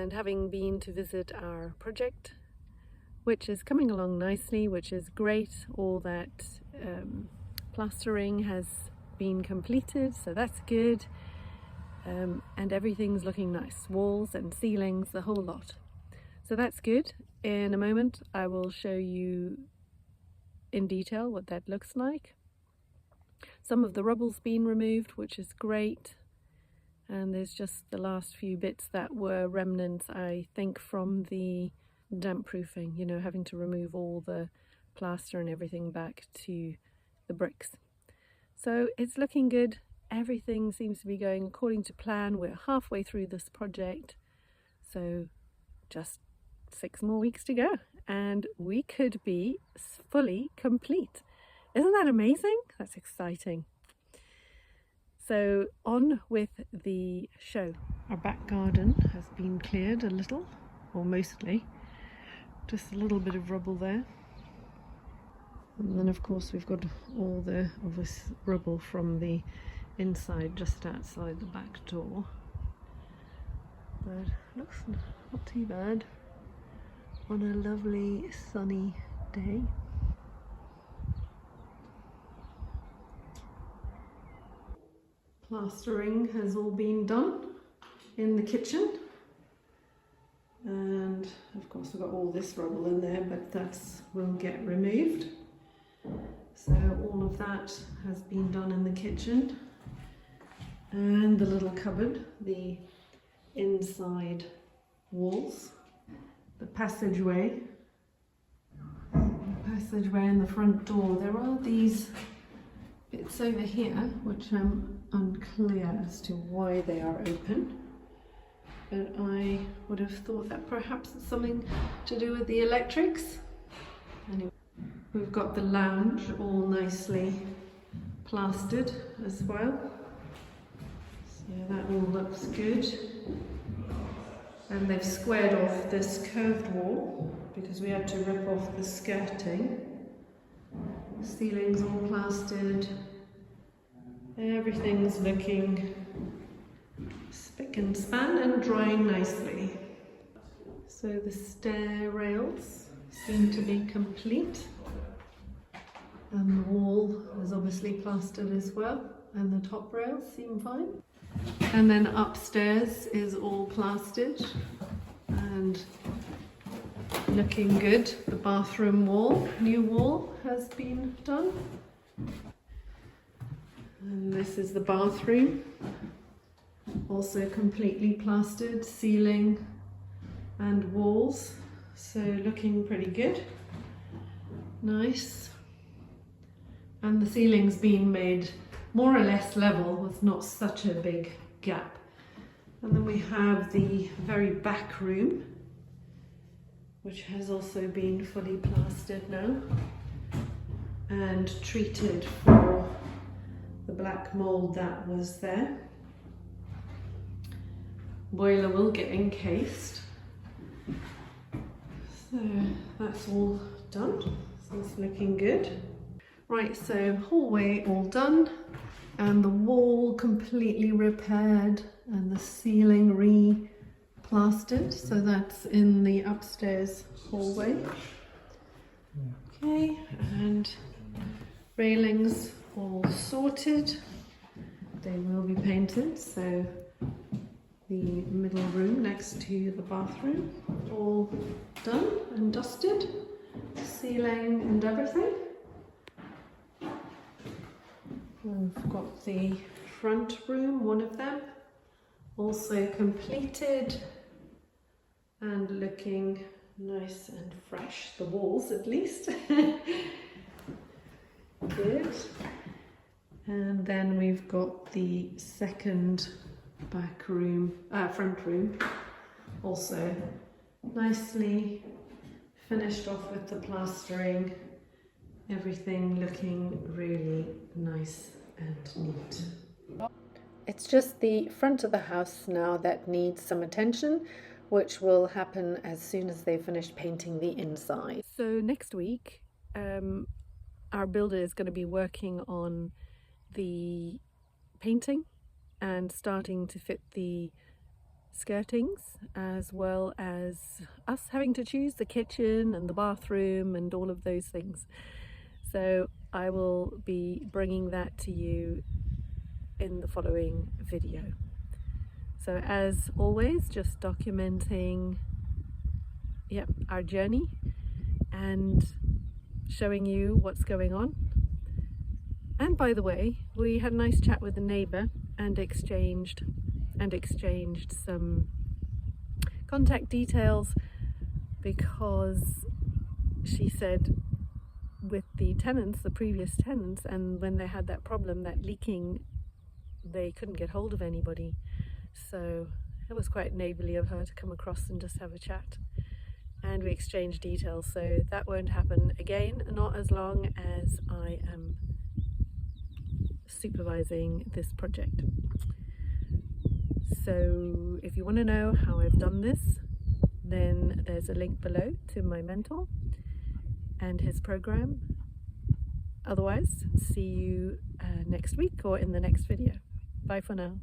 and having been to visit our project, which is coming along nicely, which is great. All that plastering has been completed, so that's good, and everything's looking nice, walls and ceilings, the whole lot, so that's good. In a moment I will show you in detail what that looks like. Some of the rubble's been removed, which is great, and there's just the last few bits that were remnants, I think, from the damp proofing, you know, having to remove all the plaster and everything back to the bricks. So it's looking good. Everything seems to be going according to plan. We're halfway through this project, so just 6 more weeks to go and we could be fully complete. Isn't that amazing? That's exciting. So on with the show. Our back garden has been cleared a little, or mostly. Just a little bit of rubble there. And then of course we've got all the obvious rubble from the inside just outside the back door. But looks not too bad on a lovely sunny day. Plastering has all been done in the kitchen, and of course we've got all this rubble in there, but that will get removed. So all of that has been done in the kitchen, and the little cupboard, the inside walls, the passageway and the front door. There are these bits over here which I'm unclear as to why they are open, but I would have thought that perhaps it's something to do with the electrics. Anyway, we've got the lounge all nicely plastered as well, so that all looks good. And they've squared off this curved wall because we had to rip off the skirting. The ceiling's all plastered. Everything's looking spick and span and drying nicely. So the stair rails seem to be complete, and the wall is obviously plastered as well, and the top rails seem fine. And then upstairs is all plastered and looking good. The bathroom wall, new wall, has been done. And this is the bathroom, also completely plastered, ceiling and walls, so looking pretty good. Nice. And the ceiling's been made more or less level with not such a big gap. And then we have the very back room, which has also been fully plastered now and treated for the black mold that was there. Boiler will get encased. So that's all done. So it's looking good. Right, so hallway all done, and the wall completely repaired and the ceiling re-plastered, so that's in the upstairs hallway. Okay, and railings all sorted. They will be painted, so the middle room next to the bathroom all done and dusted, ceiling and everything. We've got the front room, one of them, also completed and looking nice and fresh, the walls at least. Good. And then we've got the second back room, front room, also nicely finished off with the plastering. Everything looking really nice and neat. It's just the front of the house now that needs some attention, which will happen as soon as they finish painting the inside. So next week, our builder is going to be working on the painting and starting to fit the skirtings, as well as us having to choose the kitchen and the bathroom and all of those things. So I will be bringing that to you in the following video. So as always, just documenting our journey and showing you what's going on. And by the way, we had a nice chat with the neighbour and exchanged some contact details, because she said with the tenants, the previous tenants, and when they had that problem, that leaking, they couldn't get hold of anybody. So it was quite neighbourly of her to come across and just have a chat. And we exchanged details, so that won't happen again, not as long as I am supervising this project. So if you want to know how I've done this, then there's a link below to my mentor and his program. Otherwise, see you next week or in the next video. Bye for now.